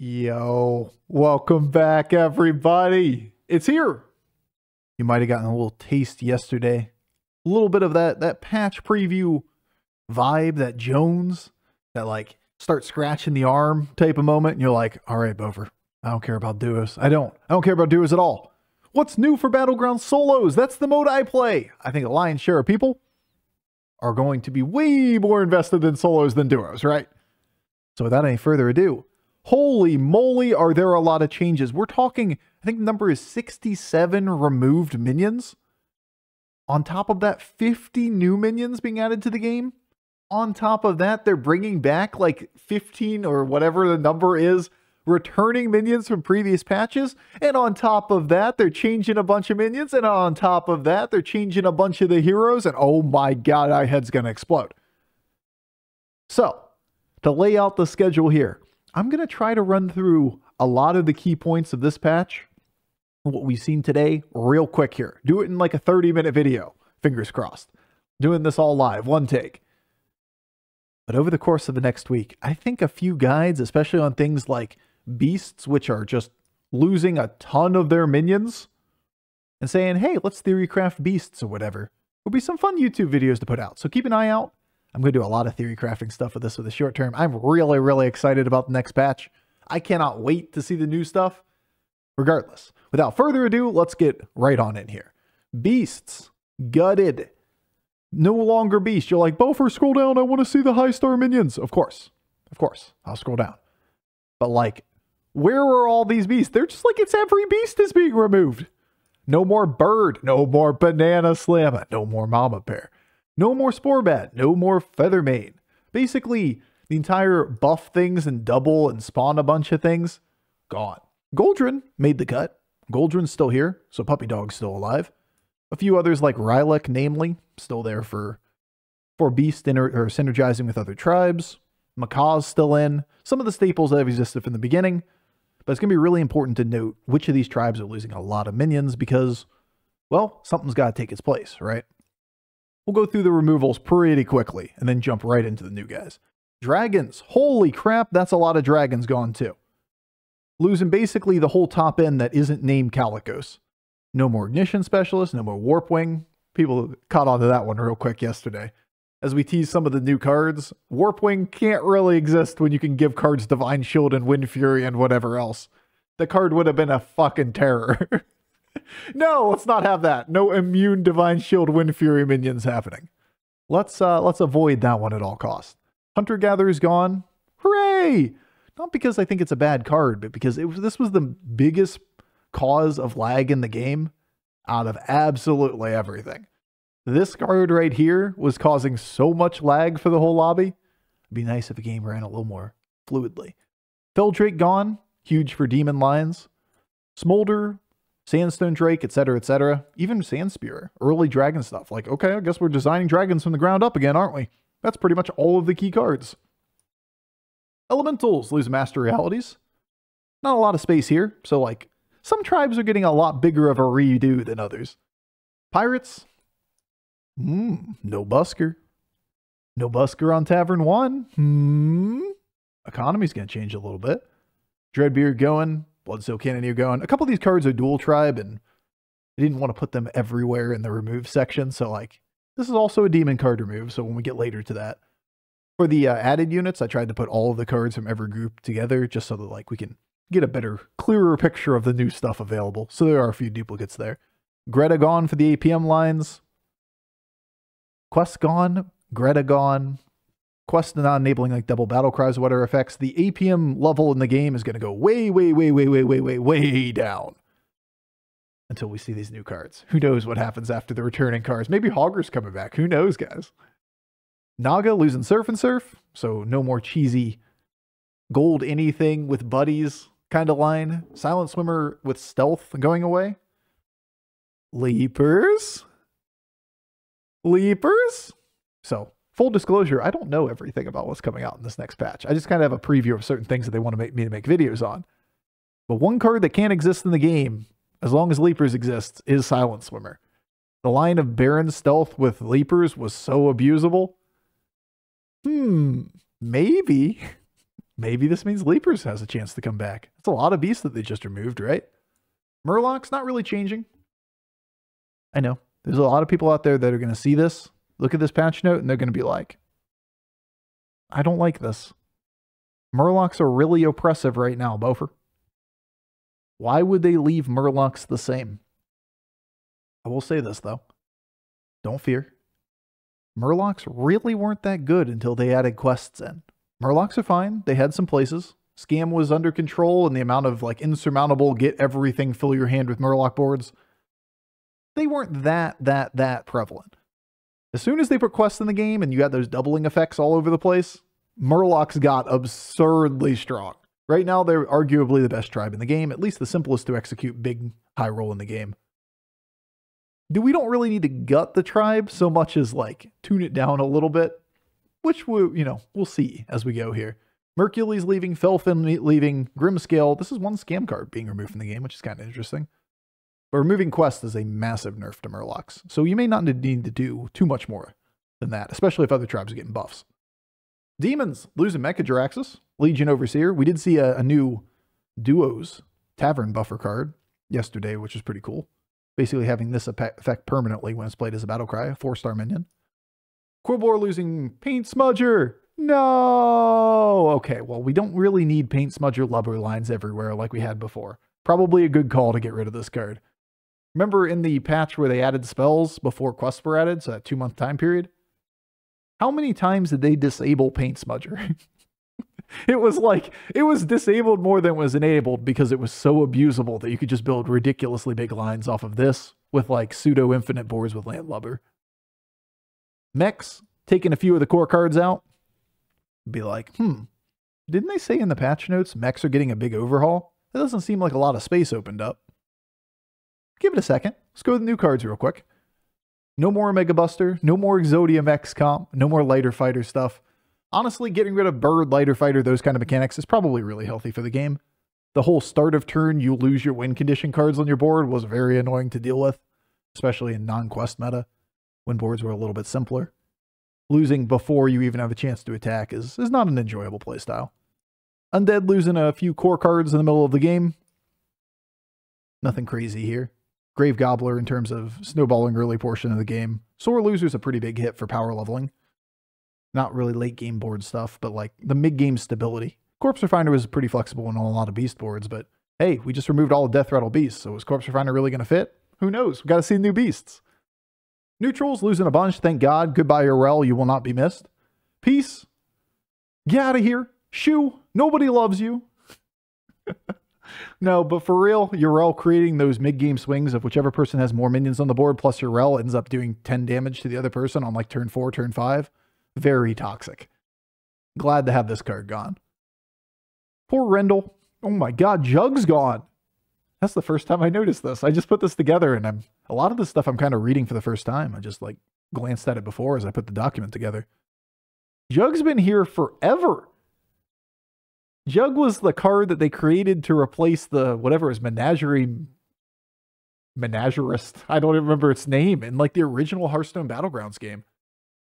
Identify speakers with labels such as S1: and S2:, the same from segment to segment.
S1: Yo, welcome back, everybody. It's here. You might have gotten a little taste yesterday. A little bit of that patch preview vibe, that Jones, that like start scratching the arm type of moment. And you're like, all right, Bofur, I don't care about duos. I don't care about duos at all. What's new for Battlegrounds solos? That's the mode I play. I think a lion's share of people are going to be way more invested in solos than duos, right? So without any further ado, holy moly, are there a lot of changes. We're talking, I think the number is 67 removed minions. On top of that, 50 new minions being added to the game. On top of that, they're bringing back like 15 or whatever the number is, returning minions from previous patches. And on top of that, they're changing a bunch of minions. And on top of that, they're changing a bunch of the heroes. And oh my god, my head's going to explode. So, to lay out the schedule here, I'm going to try to run through a lot of the key points of this patch, what we've seen today, real quick here. Do it in like a 30-minute video, fingers crossed. Doing this all live, one take. But over the course of the next week, I think a few guides, especially on things like beasts, which are just losing a ton of their minions, and saying, hey, let's theorycraft beasts or whatever, will be some fun YouTube videos to put out. So keep an eye out. I'm going to do a lot of theory crafting stuff with this for the short term. I'm really, really excited about the next patch. I cannot wait to see the new stuff. Regardless, without further ado, let's get right on in here. Beasts. Gutted. No longer beast. You're like, Bofur, scroll down. I want to see the high star minions. Of course. Of course. I'll scroll down. But like, where are all these beasts? They're just like, it's every beast is being removed. No more bird. No more banana slammer. No more mama bear. No more Firebat, no more Feathermane. Basically, the entire buff things and double and spawn a bunch of things, gone. Goldrinn made the cut. Goldrinn's still here, so Puppy Dog's still alive. A few others like Rylak, namely, still there for Beast or synergizing with other tribes. Macaw's still in. Some of the staples that have existed from the beginning. But it's going to be really important to note which of these tribes are losing a lot of minions because, well, something's got to take its place, right? We'll go through the removals pretty quickly and then jump right into the new guys. Dragons. Holy crap, that's a lot of dragons gone too. Losing basically the whole top end that isn't named Calicos. No more Ignition Specialist, no more Warpwing. People caught on to that one real quick yesterday. As we tease some of the new cards, Warpwing can't really exist when you can give cards Divine Shield and Wind Fury and whatever else. The card would have been a fucking terror. No, let's not have that. No immune Divine Shield Wind Fury minions happening. Let's avoid that one at all costs. Hunter Gatherer's gone. Hooray! Not because I think it's a bad card, but because this was the biggest cause of lag in the game out of absolutely everything. This card right here was causing so much lag for the whole lobby. It'd be nice if the game ran a little more fluidly. Feldrake gone. Huge for demon lines. Smolder, Sandstone Drake, etc., etc. Even Sandspear, early dragon stuff. Like, okay, I guess we're designing dragons from the ground up again, aren't we? That's pretty much all of the key cards. Elementals lose Master Realities. Not a lot of space here, so like, some tribes are getting a lot bigger of a redo than others. Pirates. No Busker. No Busker on Tavern 1. Economy's going to change a little bit. Dreadbeard going. Bloodsteel Cannoneer going. A couple of these cards are dual tribe, and I didn't want to put them everywhere in the remove section, so like, this is also a demon card remove, so when we get later to that. For the added units, I tried to put all of the cards from every group together, just so that like we can get a better, clearer picture of the new stuff available. So there are a few duplicates there. Greta gone for the APM lines. Quest gone. Greta gone. Quest not enabling like double battle cries or whatever effects. The APM level in the game is going to go way down until we see these new cards. Who knows what happens after the returning cards? Maybe Hogger's coming back. Who knows, guys? Naga losing Surf and Surf, so no more cheesy gold anything with buddies kind of line. Silent Swimmer with stealth going away. Leapers. So, full disclosure, I don't know everything about what's coming out in this next patch. I just kind of have a preview of certain things that they want to make me to make videos on. But one card that can't exist in the game, as long as Leapers exists, is Silent Swimmer. The line of Baron Stealth with Leapers was so abusable. Maybe Maybe this means Leapers has a chance to come back. It's a lot of beasts that they just removed, right? Murloc's not really changing. I know. There's a lot of people out there that are going to see this, look at this patch note, and they're going to be like, I don't like this. Murlocs are really oppressive right now, Bofur. Why would they leave Murlocs the same? I will say this, though. Don't fear. Murlocs really weren't that good until they added quests in. Murlocs are fine. They had some places. Scam was under control, and the amount of like insurmountable get everything, fill your hand with Murloc boards, they weren't that prevalent. As soon as they put quests in the game and you got those doubling effects all over the place, Murlocs got absurdly strong. Right now, they're arguably the best tribe in the game, at least the simplest to execute big high roll in the game. We don't really need to gut the tribe so much as like tune it down a little bit, which we'll see as we go here. Mercury's leaving, Felfin leaving, Grimscale. This is one scam card being removed from the game, which is kind of interesting. But removing quests is a massive nerf to Murlocs, so you may not need to do too much more than that, especially if other tribes are getting buffs. Demons, losing Mechadraxus, Legion Overseer. We did see a new Duos Tavern buffer card yesterday, which is pretty cool. Basically having this effect permanently when it's played as a Battlecry, a 4-star minion. Quibbler losing Paint Smudger. No! Okay, well, we don't really need Paint Smudger Lubber lines everywhere like we had before. Probably a good call to get rid of this card. Remember in the patch where they added spells before quests were added, so that 2-month time period? How many times did they disable Paint Smudger? It was disabled more than it was enabled because it was so abusable that you could just build ridiculously big lines off of this with like pseudo infinite boards with Landlubber. Mechs, taking a few of the core cards out. Be like, didn't they say in the patch notes mechs are getting a big overhaul? That doesn't seem like a lot of space opened up. Give it a second. Let's go with the new cards real quick. No more Omega Buster, no more Exodia Mechs comp, no more Lighter Fighter stuff. Honestly, getting rid of Bird, Lighter Fighter, those kind of mechanics is probably really healthy for the game. The whole start of turn, you lose your win condition cards on your board was very annoying to deal with, especially in non-quest meta, when boards were a little bit simpler. Losing before you even have a chance to attack is not an enjoyable playstyle. Undead losing a few core cards in the middle of the game. Nothing crazy here. Grave Gobbler in terms of snowballing early portion of the game. Sore Loser's a pretty big hit for power leveling. Not really late game board stuff, but like the mid game stability. Corpse Refiner was pretty flexible on a lot of beast boards, but hey, we just removed all the Death Rattle beasts, so is Corpse Refiner really going to fit? Who knows? We got to see new beasts. Neutrals losing a bunch, thank God. Goodbye, Urel, you will not be missed. Peace. Get out of here. Shoo, nobody loves you. No, but for real, Urel creating those mid-game swings of whichever person has more minions on the board, plus Urel ends up doing 10 damage to the other person on like turn 4, turn 5. Very toxic. Glad to have this card gone. Poor Rendell. Oh my God, Jug's gone. That's the first time I noticed this. I just put this together and a lot of this stuff I'm kind of reading for the first time. I just like glanced at it before as I put the document together. Jug's been here forever. Jug was the card that they created to replace the whatever is Menagerist. I don't even remember its name in like the original Hearthstone Battlegrounds game.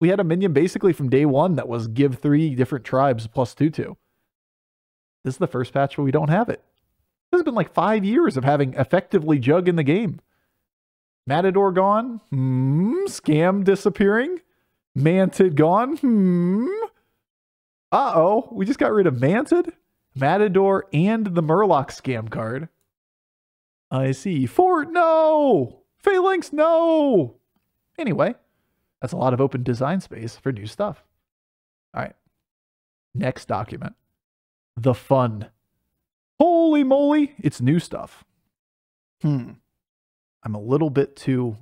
S1: We had a minion basically from day one that was give 3 different tribes plus 2/2. This is the first patch where we don't have it. This has been like 5 years of having effectively Jug in the game. Matador gone. Scam disappearing. Mantid gone. Uh-oh. We just got rid of Mantid, Matador, and the Murloc scam card. I see. Fort, no! Phalanx, no! Anyway, that's a lot of open design space for new stuff. All right. Next document. The fun. Holy moly, it's new stuff. I'm a little bit too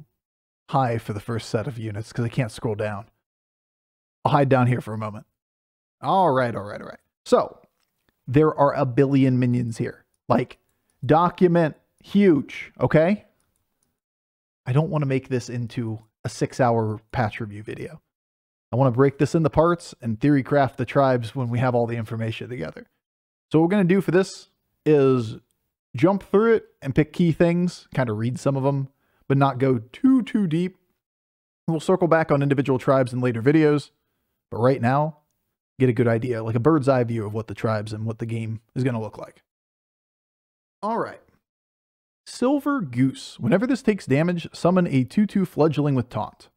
S1: high for the first set of units because I can't scroll down. I'll hide down here for a moment. All right. So, there are a billion minions here. Like, document huge, okay? I don't want to make this into a 6-hour patch review video. I want to break this into parts and theory craft the tribes when we have all the information together. So what we're going to do for this is jump through it and pick key things, kind of read some of them, but not go too deep. We'll circle back on individual tribes in later videos. But right now, get a good idea, like a bird's eye view of what the tribes and what the game is going to look like. All right. Silver Goose. Whenever this takes damage, summon a 2/2 fledgling with taunt.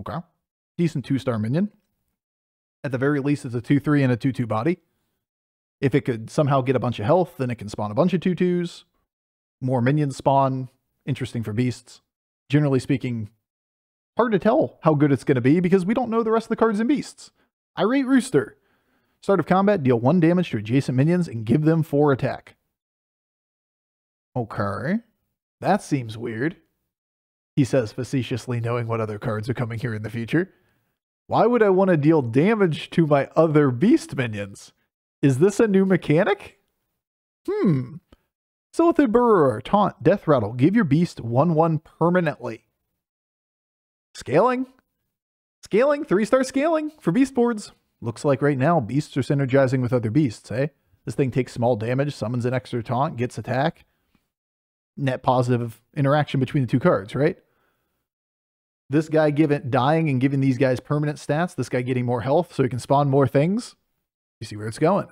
S1: Okay. Decent 2-star minion. At the very least, it's a 2/3 and a 2/2 body. If it could somehow get a bunch of health, then it can spawn a bunch of 2/2s. More minions spawn. Interesting for beasts. Generally speaking, hard to tell how good it's going to be because we don't know the rest of the cards in beasts. Irate Rooster. Start of combat, deal 1 damage to adjacent minions and give them 4 attack. Okay. That seems weird. He says facetiously, knowing what other cards are coming here in the future. Why would I want to deal damage to my other beast minions? Is this a new mechanic? Silithid Burrower, taunt, death rattle. Give your beast 1/1 permanently. Scaling? Scaling, 3-star scaling for beast boards. Looks like right now beasts are synergizing with other beasts, eh? This thing takes small damage, summons an extra taunt, gets attack. Net positive interaction between the two cards, right? This guy dying and giving these guys permanent stats. This guy getting more health so he can spawn more things. You see where it's going.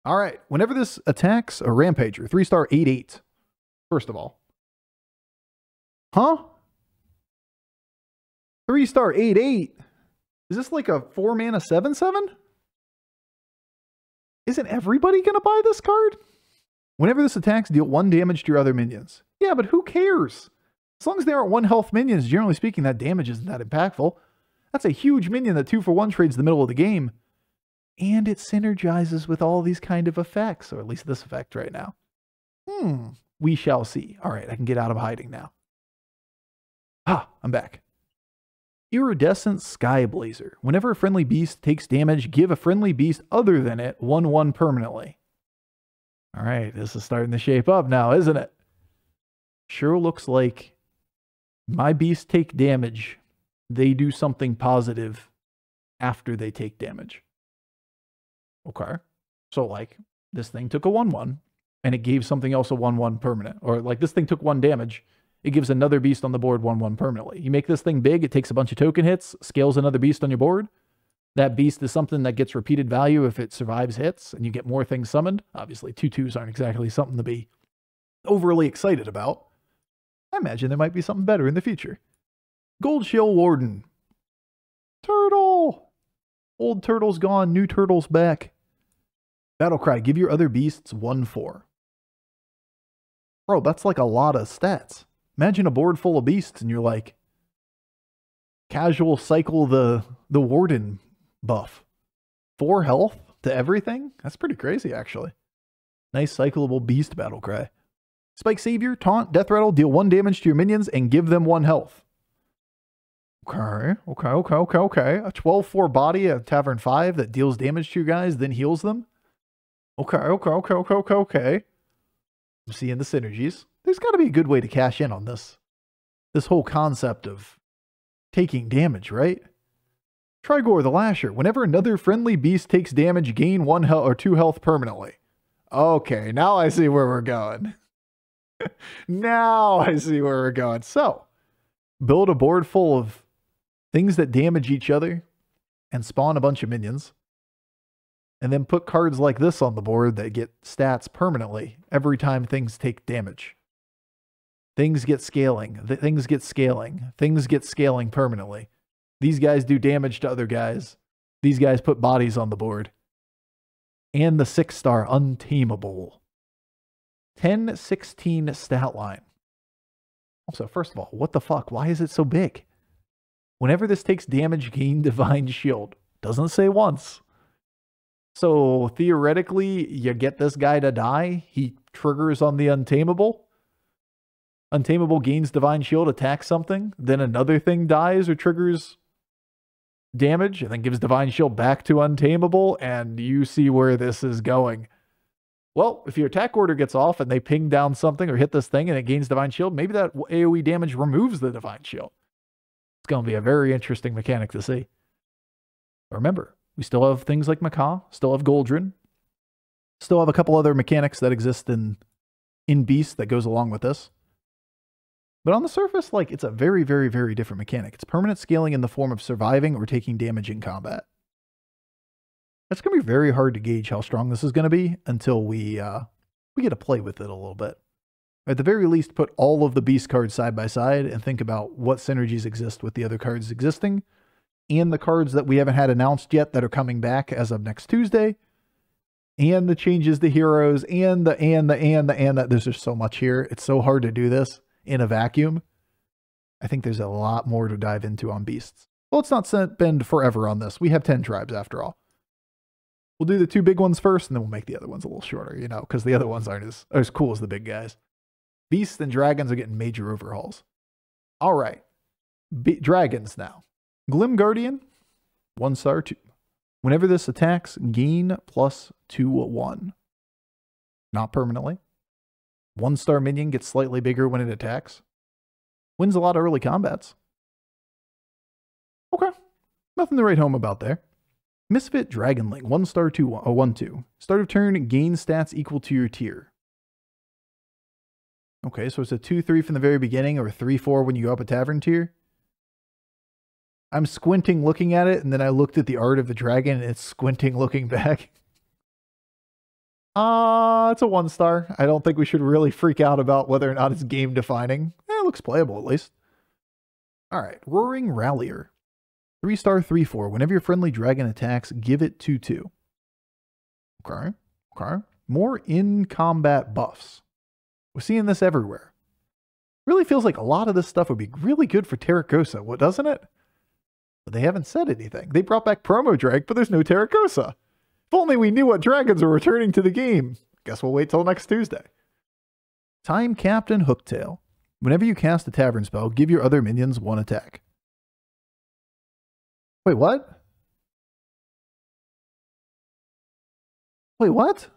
S1: All right. Whenever this attacks a Rampager, 3-star 8/8. First of all. Huh? 3-star 8/8? Is this like a 4-mana 7/7? Isn't everybody going to buy this card? Whenever this attacks, deal 1 damage to your other minions. Yeah, but who cares? As long as they aren't 1 health minions, generally speaking, that damage isn't that impactful. That's a huge minion that 2-for-1 trades the middle of the game. And it synergizes with all these kind of effects, or at least this effect right now. We shall see. All right, I can get out of hiding now. I'm back. Iridescent Skyblazer. Whenever a friendly beast takes damage, give a friendly beast other than it 1/1 permanently. All right, this is starting to shape up now, isn't it? Sure looks like my beasts take damage. They do something positive after they take damage. Okay. So, like, this thing took a 1/1, and it gave something else a 1/1 permanent. Or, like, this thing took 1 damage. It gives another beast on the board 1/1 permanently. You make this thing big, it takes a bunch of token hits, scales another beast on your board. That beast is something that gets repeated value if it survives hits, and you get more things summoned. Obviously, 2/2s aren't exactly something to be overly excited about. I imagine there might be something better in the future. Gold Shell Warden. Turtle! Old turtle's gone, new turtle's back. Battlecry, give your other beasts 1/4. Bro, that's like a lot of stats. Imagine a board full of beasts and you're like, casual cycle the warden buff. 4 health to everything? That's pretty crazy, actually. Nice cyclable beast Battlecry. Spike Savior, taunt, death rattle, deal 1 damage to your minions and give them 1 health. Okay. A 12/4 body at Tavern 5 that deals damage to your guys, then heals them. Okay. I'm seeing the synergies. There's got to be a good way to cash in on this. This whole concept of taking damage, right? Trigor the Lasher. Whenever another friendly beast takes damage, gain 1 health or 2 health permanently. Okay, now I see where we're going. Now I see where we're going. So, build a board full of things that damage each other and spawn a bunch of minions. And then put cards like this on the board that get stats permanently every time things take damage. Things get scaling. Things get scaling. Things get scaling permanently. These guys do damage to other guys. These guys put bodies on the board. And the 6-star Untamable. 10/16 stat line. Also, first of all, what the fuck? Why is it so big? Whenever this takes damage, gain Divine Shield. Doesn't say once. So, theoretically, you get this guy to die. He triggers on the Untamable. Untamable gains Divine Shield, attacks something. Then another thing dies or triggers damage. And then gives Divine Shield back to Untamable. And you see where this is going. Well, if your attack order gets off and they ping down something or hit this thing and it gains Divine Shield, maybe that AoE damage removes the Divine Shield. It's going to be a very interesting mechanic to see. But remember, we still have things like Macaw, still have Goldrin, still have a couple other mechanics that exist in Beast that goes along with this. But on the surface, like, it's a very, very, very different mechanic. It's permanent scaling in the form of surviving or taking damage in combat. It's going to be very hard to gauge how strong this is going to be until we get to play with it a little bit. At the very least, put all of the beast cards side by side and think about what synergies exist with the other cards existing and the cards that we haven't had announced yet that are coming back as of next Tuesday, and the changes to heroes, and the. There's just so much here. It's so hard to do this in a vacuum. I think there's a lot more to dive into on beasts. Well, let's not spend forever on this. We have 10 tribes after all. We'll do the 2 big ones first, and then we'll make the other ones a little shorter, you know, because the other ones aren't as cool as the big guys. Beasts and dragons are getting major overhauls. All right. Dragons now. Glim Guardian, 1-star 2. Whenever this attacks, gain +2/1. Not permanently. 1-star minion gets slightly bigger when it attacks. Wins a lot of early combats. Okay. Nothing to write home about there. Misfit Dragonling, 1-star 1/2. Start of turn, gain stats equal to your tier. Okay, so it's a 2/3 from the very beginning, or 3/4 when you go up a tavern tier. I'm squinting looking at it, and then I looked at the art of the dragon, and it's squinting looking back. It's a 1-star. I don't think we should really freak out about whether or not it's game defining. It looks playable at least. All right, Roaring Rallier. 3-star 3/4. Whenever your friendly dragon attacks, give it 2/2. Okay, okay. More in-combat buffs. We're seeing this everywhere. Really feels like a lot of this stuff would be really good for Terracosa, what doesn't it? But they haven't said anything. They brought back Promo Drake, but there's no Terracosa. If only we knew what dragons were returning to the game. Guess we'll wait till next Tuesday. Time Captain Hooktail. Whenever you cast a tavern spell, give your other minions 1 attack. Wait, what? Wait, what?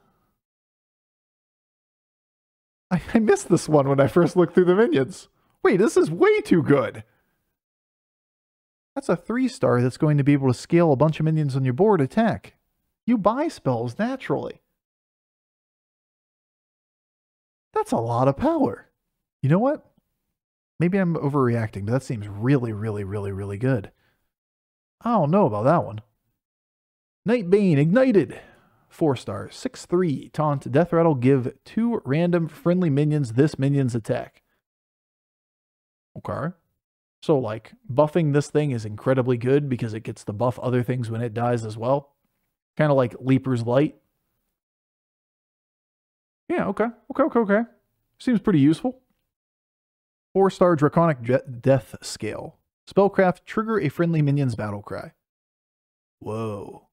S1: I missed this one when I first looked through the minions. Wait, this is way too good. That's a 3-star that's going to be able to scale a bunch of minions on your board attack. You buy spells naturally. That's a lot of power. You know what? Maybe I'm overreacting, but that seems really, really, really, really good. I don't know about that one. Nightbane Ignited. 4-star. 6/3. Taunt. Death Rattle. Give 2 random friendly minions this minion's attack. Okay. So, like, buffing this thing is incredibly good because it gets to buff other things when it dies as well. Kind of like Leaper's Light. Yeah, okay. Okay. Seems pretty useful. 4-star Draconic Death Scale. Spellcraft. Trigger a friendly minion's battle cry. Whoa.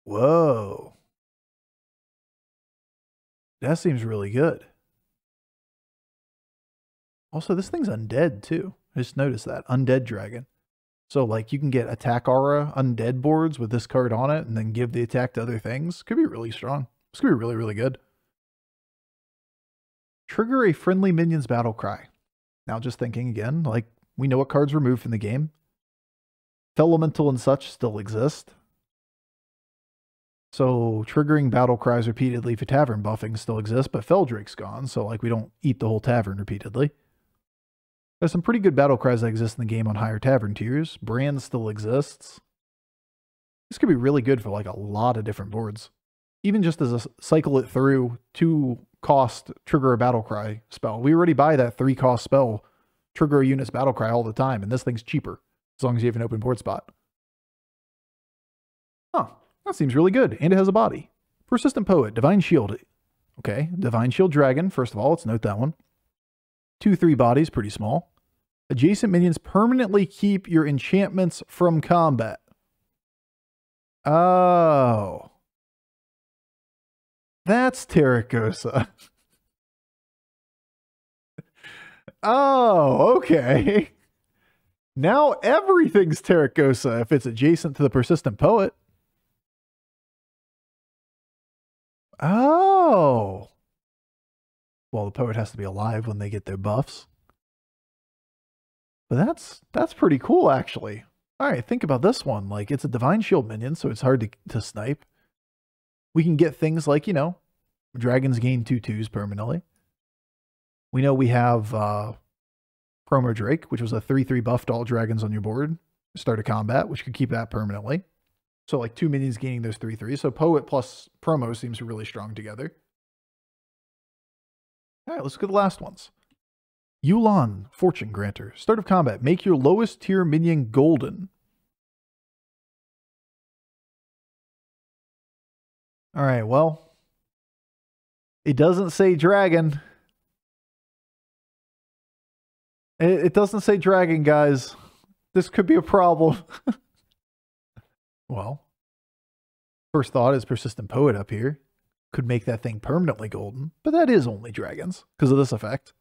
S1: Whoa. That seems really good. Also, this thing's undead, too. I just noticed that. Undead Dragon. So, like, you can get Attack Aura undead boards with this card on it and then give the attack to other things. Could be really strong. This could be really, really good. Trigger a friendly minion's battle cry. Now, just thinking again, like, we know what cards removed from the game. Elemental and such still exist. So, triggering battle cries repeatedly for tavern buffing still exists, but Feldrake's gone, so, like, we don't eat the whole tavern repeatedly. There's some pretty good battle cries that exist in the game on higher tavern tiers. Brand still exists. This could be really good for, like, a lot of different boards. Even just as a cycle it through 2-cost trigger a battle cry spell. We already buy that 3-cost spell, trigger a unit's battle cry all the time, and this thing's cheaper, as long as you have an open board spot. Huh. That seems really good, and it has a body. Persistent Poet, Divine Shield. Okay, Divine Shield Dragon, first of all, let's note that one. 2/3 bodies, pretty small. Adjacent minions permanently keep your enchantments from combat. Oh. That's Terracosa. Oh, okay. Now everything's Terracosa if it's adjacent to the Persistent Poet. Oh. Well, the poet has to be alive when they get their buffs. But that's pretty cool, actually. All right, think about this one. Like, it's a Divine Shield minion, so it's hard to snipe. We can get things like, you know, dragons gain 2/2s permanently. We know we have Promo Drake, which was a 3/3 buff to all dragons on your board. Start of combat, which could keep that permanently. So like 2 minions gaining those 3/3. So Poet plus Promo seems really strong together. All right, let's look at the last ones. Yu'lon, Fortune Granter. Start of combat. Make your lowest tier minion golden. All right, well, it doesn't say dragon. It doesn't say dragon, guys. This could be a problem. Well, first thought is Persistent Poet up here. Could make that thing permanently golden, but that is only dragons because of this effect.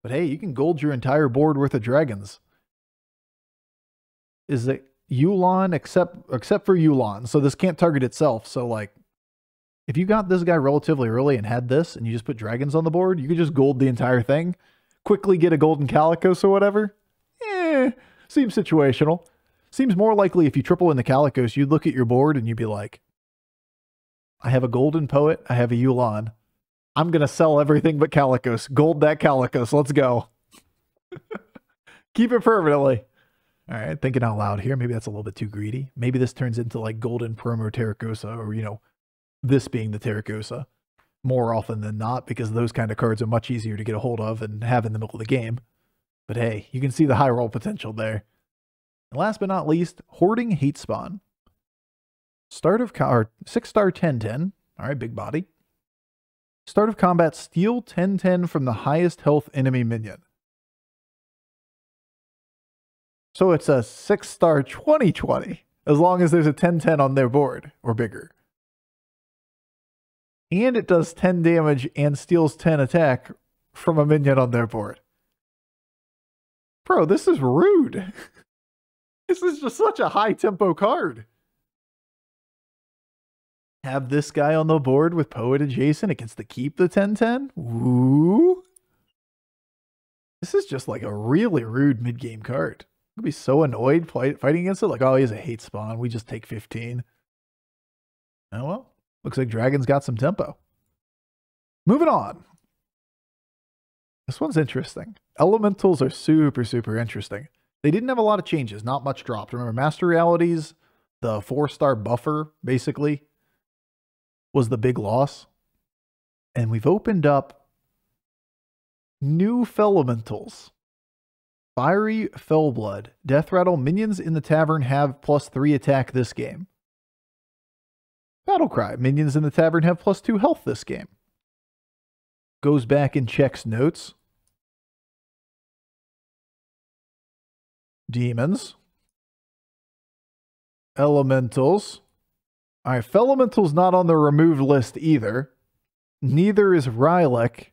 S1: But hey, you can gold your entire board worth of dragons. Is it Yu'lon except for Yu'lon? So this can't target itself. So like, if you got this guy relatively early and had this, and you just put dragons on the board, you could just gold the entire thing. Quickly get a golden Calicos or whatever. Seems situational. Seems more likely if you triple in the Calicos, you'd look at your board and you'd be like, I have a golden Poet, I have a Yu'lon. I'm going to sell everything but Calicos. Gold that Calicos. Let's go. Keep it permanently. All right, thinking out loud here. Maybe that's a little bit too greedy. Maybe this turns into like golden Promo Terracosa, or, you know, this being the Terracosa more often than not, because those kind of cards are much easier to get a hold of and have in the middle of the game. But hey, you can see the high roll potential there. And last but not least, Hoarding Hate Spawn. Start of 6-star 10/10. All right, big body. Start of combat, steal 10/10 from the highest health enemy minion. So it's a 6-star 20/20, as long as there's a 10/10 on their board or bigger. And it does 10 damage and steals 10 attack from a minion on their board. Bro, this is rude. This is just such a high tempo card. Have this guy on the board with Poet adjacent. It gets to keep the 10/10. Ooh. This is just like a really rude mid-game card. I'd be so annoyed fighting against it. Like, oh, he has a hate spawn. We just take 15. Oh, well. Looks like Dragon's got some tempo. Moving on. This one's interesting. Elementals are super, super interesting. They didn't have a lot of changes. Not much dropped. Remember, Master Realities, the 4-star buffer, basically, was the big loss. And we've opened up new Felementals. Fiery Fellblood. Death Rattle. Minions in the tavern have +3 attack this game. Battlecry. Minions in the tavern have +2 health this game. Goes back and checks notes. Demons. Elementals. Alright, Felemental's not on the removed list either. Neither is Rylek.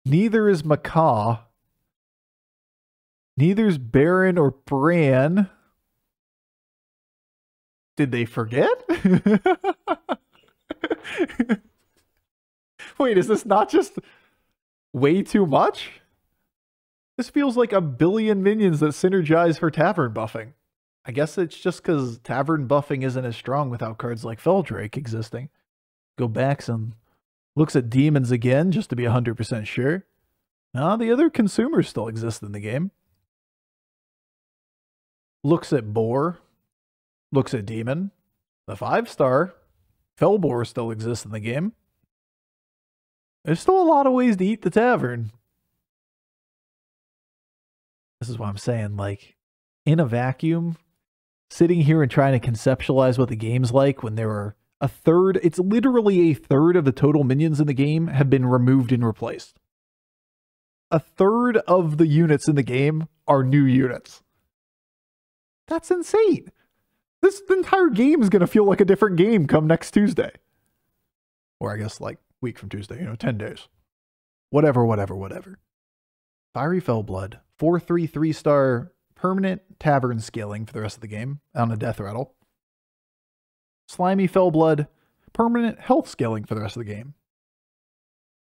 S1: Neither is Macaw. Neither's Baron or Bran. Did they forget? Wait, is this not just way too much? This feels like a billion minions that synergize for tavern buffing. I guess it's just because tavern buffing isn't as strong without cards like Feldrake existing. Go back and looks at demons again just to be 100% sure. No, the other consumers still exist in the game. Looks at boar. Looks at demon. The 5-star Felboar still exists in the game. There's still a lot of ways to eat the tavern. This is what I'm saying, like, in a vacuum, sitting here and trying to conceptualize what the game's like when there are a third, it's literally a third of the total minions in the game have been removed and replaced. A third of the units in the game are new units. That's insane. This entire game is going to feel like a different game come next Tuesday. Or I guess like week from Tuesday, 10 days. Whatever. Fiery Fellblood, 4/3 3-star permanent tavern scaling for the rest of the game on a death rattle. Slimy Fellblood, permanent health scaling for the rest of the game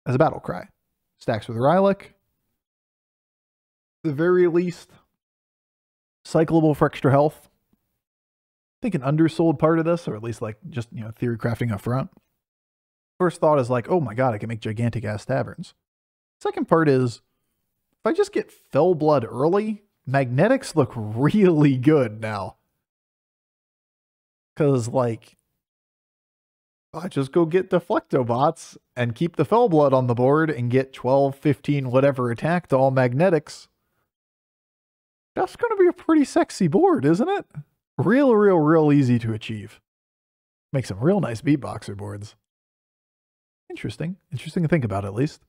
S1: as a battle cry. Stacks with Rylek. At the very least, cyclable for extra health. I think an undersold part of this, or at least like just, theory crafting up front. First thought is like, oh my god, I can make gigantic ass taverns. Second part is, if I just get Fellblood early, magnetics look really good now. Because, like, I just go get Deflectobots and keep the Fellblood on the board and get 12, 15, whatever attack to all magnetics. That's going to be a pretty sexy board, isn't it? Real easy to achieve. Make some real nice beatboxer boards. Interesting. Interesting to think about, at least.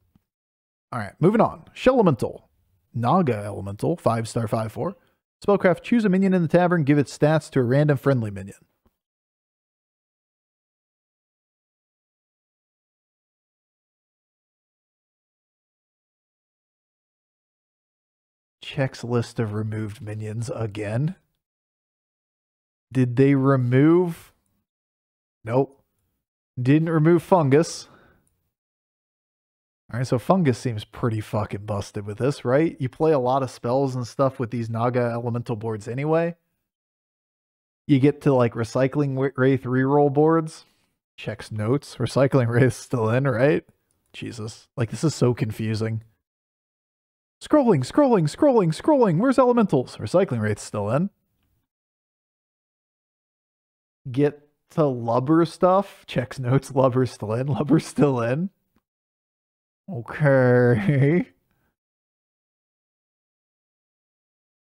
S1: All right, moving on. Shell Elemental. Naga Elemental, 5-star, 5/4. Spellcraft, choose a minion in the tavern, give its stats to a random friendly minion. Checks list of removed minions again. Did they remove? Nope. Didn't remove Fungus. All right, so Fungus seems pretty fucking busted with this, right? You play a lot of spells and stuff with these Naga Elemental boards anyway. You get to, like, Recycling Wraith reroll boards. Checks notes. Recycling Wraith still in, right? Jesus. Like, this is so confusing. Scrolling. Where's Elementals? Recycling Wraith's still in. Get to Lubber stuff. Checks notes. Lubber's still in. Lubber's still in. Okay.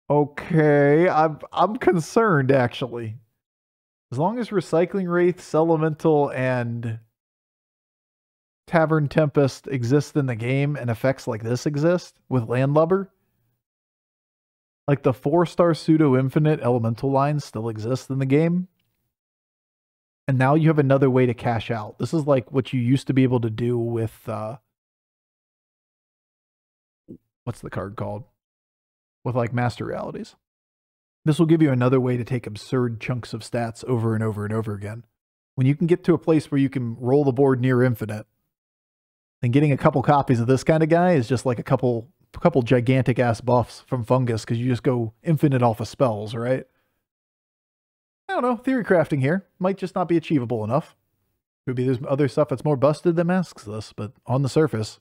S1: Okay. I'm concerned, actually. As long as Recycling Wraiths, Elemental, and Tavern Tempest exist in the game and effects like this exist with Landlubber, like the 4-star pseudo-infinite Elemental line still exists in the game. And now you have another way to cash out. This is like what you used to be able to do with, what's the card called? With, like, Master Realities. This will give you another way to take absurd chunks of stats over and over and over again. When you can get to a place where you can roll the board near infinite, then getting a couple copies of this kind of guy is just like a couple gigantic ass buffs from Fungus, because you just go infinite off of spells, right? I don't know. Theory crafting here might just not be achievable enough. Could be there's other stuff that's more busted that masks this, but on the surface,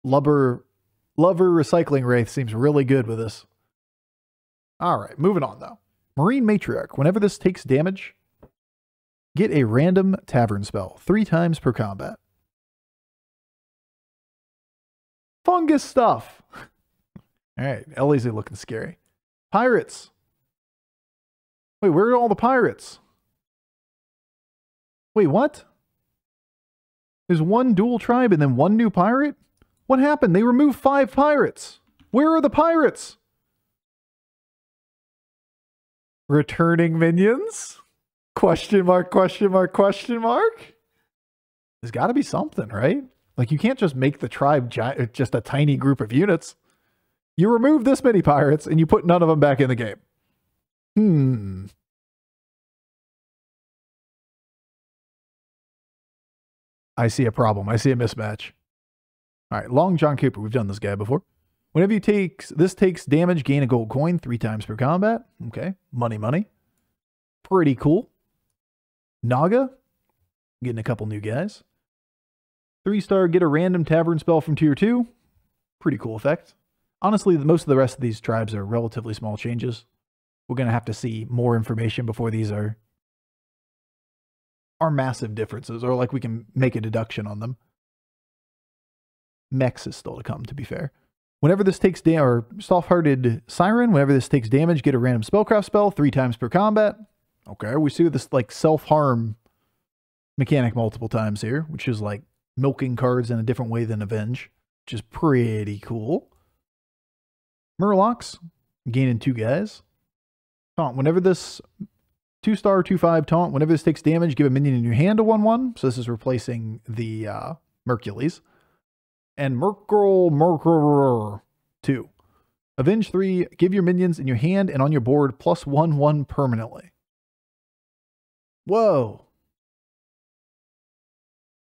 S1: Lover Recycling Wraith seems really good with this. All right, moving on though. Marine Matriarch. Whenever this takes damage, get a random tavern spell 3 times per combat. Fungus stuff. All right, Ellie's looking scary. Pirates. Wait, where are all the pirates? Wait, what? There's one dual tribe and then one new pirate? What happened? They removed 5 pirates. Where are the pirates? Returning minions? Question mark, question mark, question mark? There's got to be something, right? Like, you can't just make the tribe just a tiny group of units. You remove this many pirates and you put none of them back in the game. I see a problem. I see a mismatch. All right, Long John Cooper. We've done this guy before. Whenever this takes damage, gain a gold coin 3 times per combat. Okay, money. Pretty cool. Naga. Getting a couple new guys. 3-star, get a random tavern spell from tier 2. Pretty cool effect. Honestly, most of the rest of these tribes are relatively small changes. We're going to have to see more information before these are massive differences, or like we can make a deduction on them. Mex is still to come, to be fair. Whenever this takes damage, or Soft-Hearted Siren, whenever this takes damage, get a random spellcraft spell 3 times per combat. Okay, we see this like self-harm mechanic multiple times here, which is like milking cards in a different way than Avenge, which is pretty cool. Murlocs, gaining 2 guys. Taunt, whenever this 2-star, 2/5 taunt, whenever this takes damage, give a minion in your hand a 1/1. So this is replacing the Mercules. And Mercury 2. Avenge 3, give your minions in your hand and on your board +1/1 permanently. Whoa.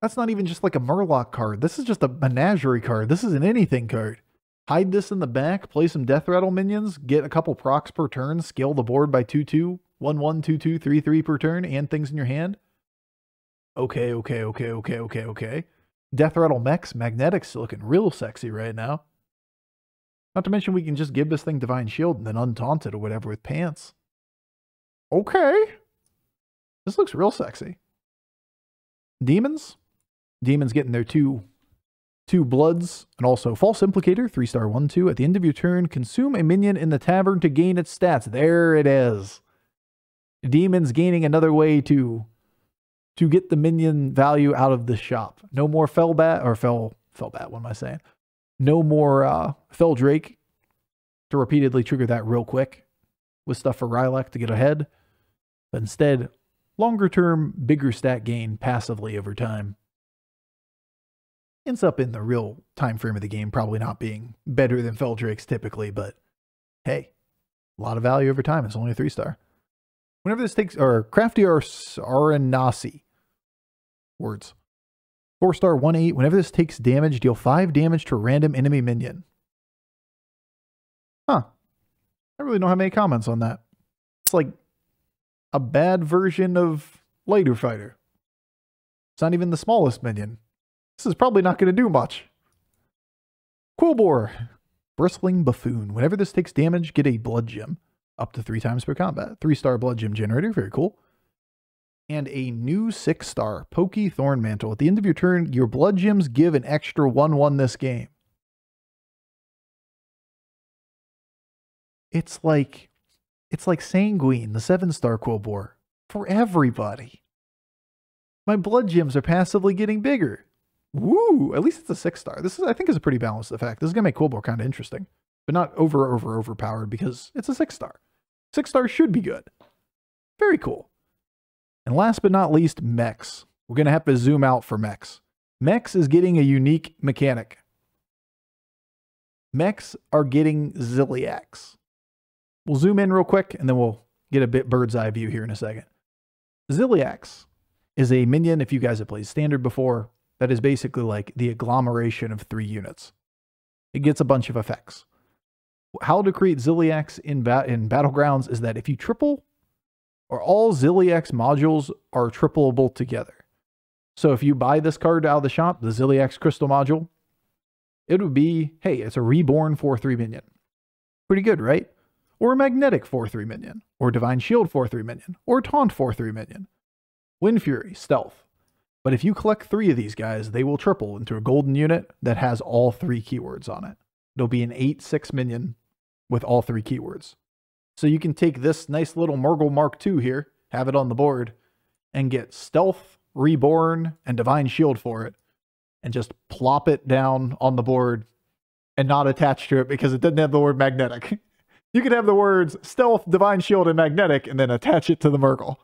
S1: That's not even just like a Murloc card. This is just a Menagerie card. This is an anything card. Hide this in the back, play some Death Rattle minions, get a couple procs per turn, scale the board by 2/2, 1/1, 2/2, 3/3 per turn, and things in your hand. Okay. Death Rattle Mechs, Magnetics looking real sexy right now. Not to mention we can just give this thing Divine Shield and then untaunt it or whatever with pants. Okay. This looks real sexy. Demons. Demons getting their two bloods. And also False Implicator, 3-star 1/2. At the end of your turn, consume a minion in the tavern to gain its stats. There it is. Demons gaining another way to get the minion value out of the shop. No more Fellbat, or Fellbat, what am I saying? No more Fell Drake to repeatedly trigger that real quick with stuff for Rylak to get ahead. But instead, longer term, bigger stat gain passively over time. Ends up in the real time frame of the game probably not being better than Fell Drakes typically, but hey, a lot of value over time. It's only a 3-star. Whenever this takes, or Crafty Aranasi, words. 4-star 1/8. Whenever this takes damage, deal 5 damage to a random enemy minion. Huh. I really don't have any comments on that. It's like a bad version of Lighter Fighter. It's not even the smallest minion. This is probably not going to do much. Quillbore. Bristling Buffoon. Whenever this takes damage, get a blood gem. Up to 3 times per combat. 3-star blood gem generator. Very cool. And a new 6-star Pokey Thorn Mantle. At the end of your turn, your blood gems give an extra 1/1 this game. It's like Sanguine, the 7-star Quillbore. For everybody. My blood gems are passively getting bigger. Woo! At least it's a 6-star. This is, I think, is a pretty balanced effect. This is gonna make Quillbore kind of interesting, but not overpowered because it's a 6-star. 6-star should be good. Very cool. And last but not least, mechs. We're gonna have to zoom out for mechs. Mechs is getting a unique mechanic. Mechs are getting Ziliax. We'll zoom in real quick and then we'll get a bit bird's eye view here in a second. Ziliax is a minion, if you guys have played Standard before, that is basically like the agglomeration of 3 units. It gets a bunch of effects. How to create Ziliax in Battlegrounds is that if you triple, or all Ziliax modules are tripleable together. So if you buy this card out of the shop, the Ziliax Crystal module, it would be, hey, it's a Reborn 4/3 minion. Pretty good, right? Or a Magnetic 4/3 minion, or Divine Shield 4/3 minion, or Taunt 4/3 minion. Wind Fury, Stealth. But if you collect 3 of these guys, they will triple into a golden unit that has all 3 keywords on it. It'll be an 8/6 minion with all 3 keywords. So you can take this nice little Murgle Mark II here, have it on the board, and get Stealth, Reborn, and Divine Shield for it, and just plop it down on the board and not attach to it because it doesn't have the word Magnetic. You could have the words Stealth, Divine Shield, and Magnetic, and then attach it to the Murgle.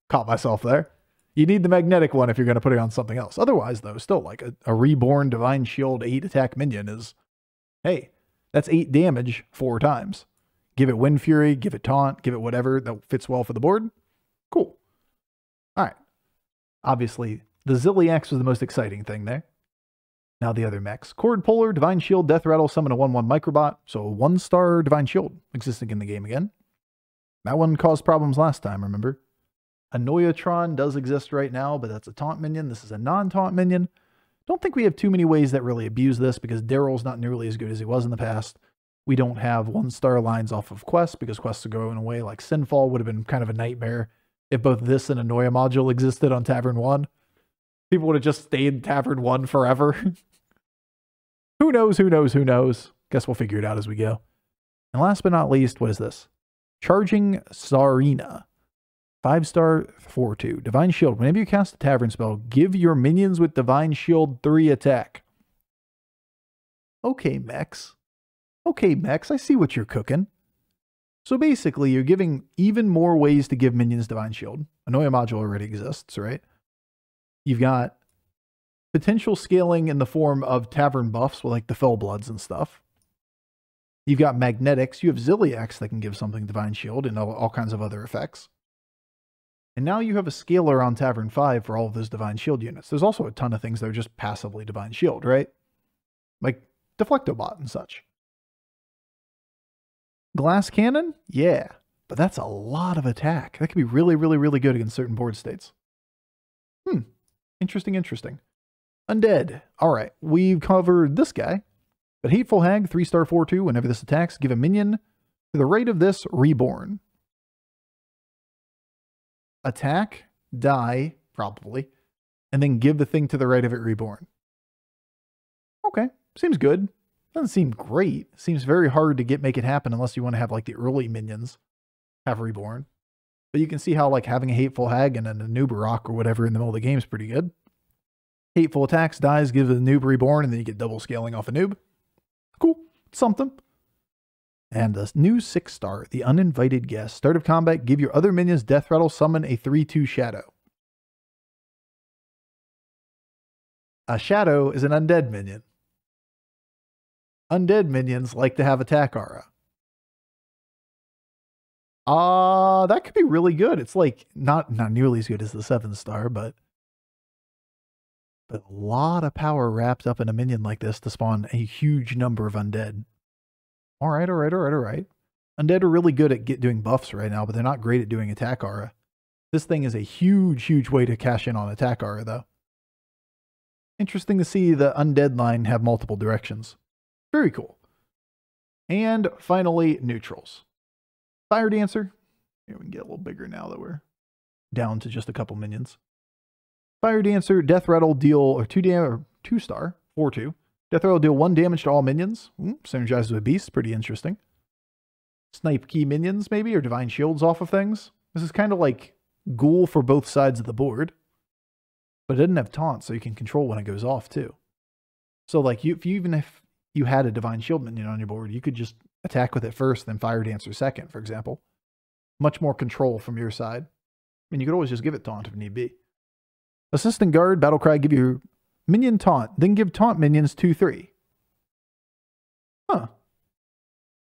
S1: Caught myself there. You need the Magnetic one if you're going to put it on something else. Otherwise, though, still like a Reborn Divine Shield 8 attack minion is, hey, that's 8 damage 4 times. Give it Wind Fury, give it Taunt, give it whatever that fits well for the board. Cool. All right. Obviously, the Ziliax was the most exciting thing there. Now the other mechs. Cord Polar, Divine Shield, Death Rattle, summon a 1/1 Microbot. So a 1-star Divine Shield existing in the game again. That one caused problems last time, remember? Annoyatron does exist right now, but that's a taunt minion. This is a non-taunt minion. Don't think we have too many ways that really abuse this because Daryl's not nearly as good as he was in the past. We don't have 1-star lines off of quests because quests are going away. Like Sinfall would have been kind of a nightmare if both this and Annoya module existed on Tavern 1. People would have just stayed Tavern 1 forever. Who knows, who knows, who knows? Guess we'll figure it out as we go. And last but not least, what is this? Charging Sarina. 5-star 4/2. Divine Shield. Whenever you cast a Tavern spell, give your minions with Divine Shield 3 attack. Okay, mechs. Okay, mechs, I see what you're cooking. So basically, you're giving even more ways to give minions Divine Shield. Annoya module already exists, right? You've got potential scaling in the form of Tavern buffs with like the Fell Bloods and stuff. You've got Magnetics. You have Ziliax that can give something Divine Shield and all kinds of other effects. And now you have a scaler on Tavern 5 for all of those Divine Shield units. There's also a ton of things that are just passively Divine Shield, right? Like Deflectobot and such. Glass Cannon? Yeah. But that's a lot of attack. That could be really, really, really good against certain board states. Interesting, interesting. Undead. All right. We've covered this guy. But Hateful Hag, 3-star 4/2. Whenever this attacks, give a minion to the right of this reborn. Attack, die, probably, and then give the thing to the right of it reborn. Okay, seems good. Doesn't seem great. Seems very hard to make it happen unless you want to have like the early minions have reborn. But you can see how like having a Hateful Hag and a noob rock or whatever in the middle of the game is pretty good. Hateful attacks, dies, gives the noob reborn, and then you get double scaling off a noob. Cool. Something. And the new 6-star, the Uninvited Guest. Start of combat, give your other minions death rattle, summon a 3/2 shadow. A shadow is an undead minion. Undead minions like to have attack aura. That could be really good. It's like not nearly as good as the 7-star, but a lot of power wrapped up in a minion like this to spawn a huge number of undead. All right. Undead are really good at doing buffs right now, but they're not great at doing attack aura. This thing is a huge way to cash in on attack aura, though. Interesting to see the undead line have multiple directions. Very cool. And finally, neutrals. Fire Dancer. Here, we can get a little bigger now that we're down to just a couple minions. Fire Dancer, Death Rattle, deal or 2-star, 4/2. Death Rattle, deal 1 damage to all minions. Synergizes with Beast, pretty interesting. Snipe key minions, maybe, or Divine Shields off of things. This is kind of like Ghoul for both sides of the board. But it doesn't have taunt, so you can control when it goes off, too. So, like, even if you had a Divine Shield minion on your board, you could just attack with it first, then Fire Dancer second, for example. Much more control from your side. I mean, you could always just give it taunt if need be. Assistant Guard, Battlecry, give your minion taunt, then give taunt minions 2/3. Huh.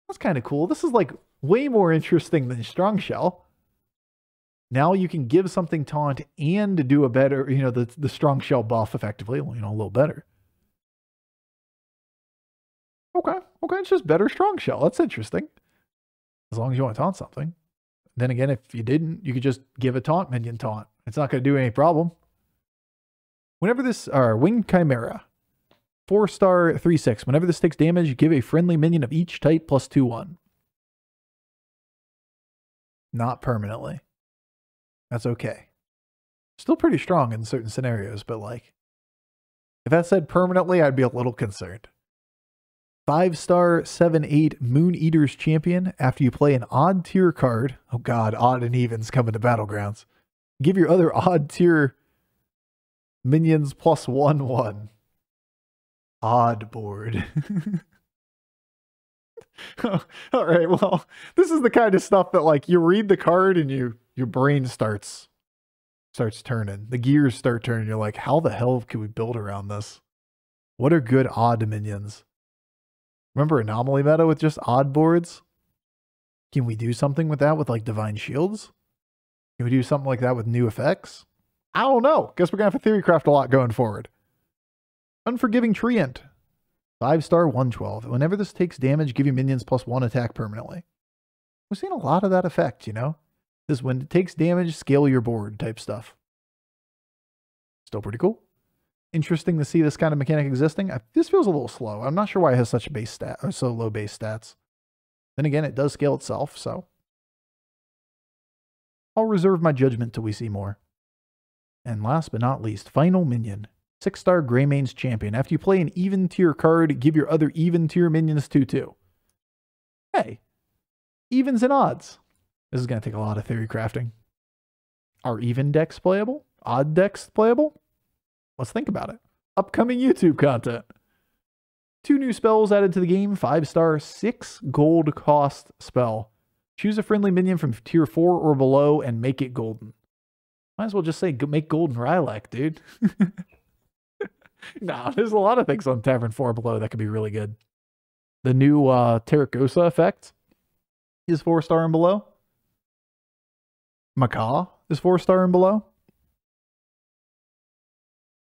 S1: That's kind of cool. This is like way more interesting than Strong Shell. Now you can give something taunt and do a better, the Strong Shell buff effectively, a little better. Okay, it's just better Strong Shell. That's interesting. As long as you want to taunt something. Then again, if you didn't, you could just give a taunt minion taunt. It's not going to do any problem. Whenever this, Winged Chimera, 4-star 3/6. Whenever this takes damage, you give a friendly minion of each type plus 2/1. Not permanently. That's okay. Still pretty strong in certain scenarios, but like, if that said permanently, I'd be a little concerned. 5-star 7/8 Moon Eater's Champion. After you play an odd tier card, oh god, odd and evens coming to Battlegrounds. Give your other odd tier minions plus 1/1. Odd board. All right, well, this is the kind of stuff that like you read the card and your brain starts turning. The gears start turning. You're like, how the hell can we build around this? What are good odd minions? Remember Anomaly meta with just odd boards? Can we do something with that with like Divine Shields? Can we do something like that with new effects? I don't know. Guess we're going to have to theorycraft a lot going forward. Unforgiving Treant. 5-star 1/12. Whenever this takes damage, give your minions plus 1 attack permanently. We've seen a lot of that effect, This when it takes damage, scale your board type stuff. Still pretty cool. Interesting to see this kind of mechanic existing. This feels a little slow. I'm not sure why it has such a base stat or so low base stats. Then again, it does scale itself, so I'll reserve my judgment till we see more. And last but not least, final minion. 6-star Greymane's Champion. After you play an even tier card, give your other even tier minions 2/2. Hey, evens and odds. This is going to take a lot of theory crafting. Are even decks playable? Odd decks playable? Let's think about it. Upcoming YouTube content. 2 new spells added to the game. 5-star, 6 gold cost spell. Choose a friendly minion from tier 4 or below and make it golden. Might as well just say make golden Rylak, dude. Nah, there's a lot of things on Tavern 4 below that could be really good. The new Terracosa effect is 4-star and below. Macaw is 4-star and below.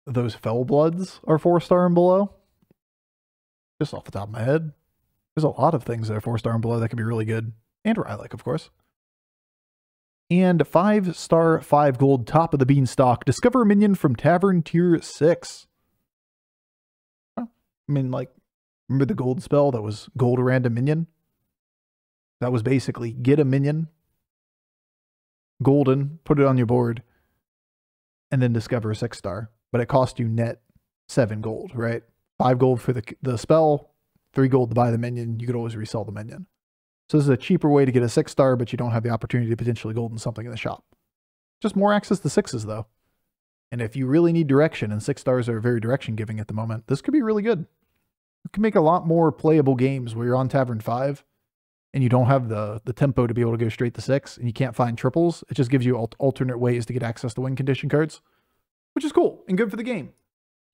S1: Those Fellbloods are 4-star and below. Just off the top of my head. There's a lot of things that are 4-star and below that could be really good. And Rylak, of course. And 5-star, 5 gold, top of the beanstalk. Discover a minion from Tavern Tier 6. I mean, like, Remember the gold spell that was gold random minion? That was basically get a minion, golden, put it on your board, and then discover a 6-star. But it cost you net 7 gold, right? 5 gold for the spell, 3 gold to buy the minion. You could always resell the minion. So this is a cheaper way to get a 6-star, but you don't have the opportunity to potentially golden something in the shop. Just more access to 6s, though. And if you really need direction, and 6 stars are very direction giving at the moment, this could be really good. You can make a lot more playable games where you're on Tavern 5 and you don't have the tempo to be able to go straight to 6 and you can't find triples. It just gives you alternate ways to get access to win condition cards, which is cool and good for the game.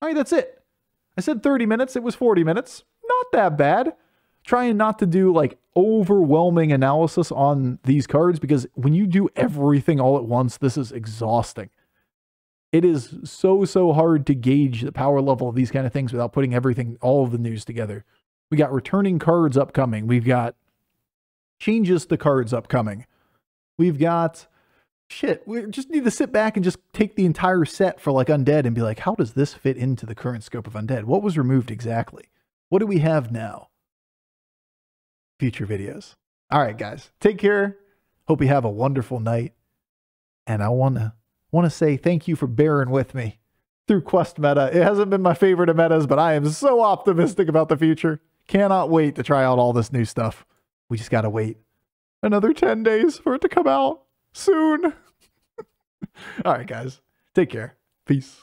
S1: All right, that's it. I said 30 minutes. It was 40 minutes. Not that bad. Trying not to do like overwhelming analysis on these cards, because when you do everything all at once, this is exhausting. It is so hard to gauge the power level of these kind of things without putting everything, all of the news together. We got returning cards upcoming. We've got changes to cards upcoming. We've got shit. We just need to sit back and just take the entire set for like Undead and be like, how does this fit into the current scope of Undead? What was removed exactly? What do we have now? Future videos. All right, guys. Take care. Hope you have a wonderful night. And I want to say thank you for bearing with me through Quest meta. It hasn't been my favorite of metas, but I am so optimistic about the future. Cannot wait to try out all this new stuff. We just got to wait another 10 days for it to come out soon. All right, guys. Take care. Peace.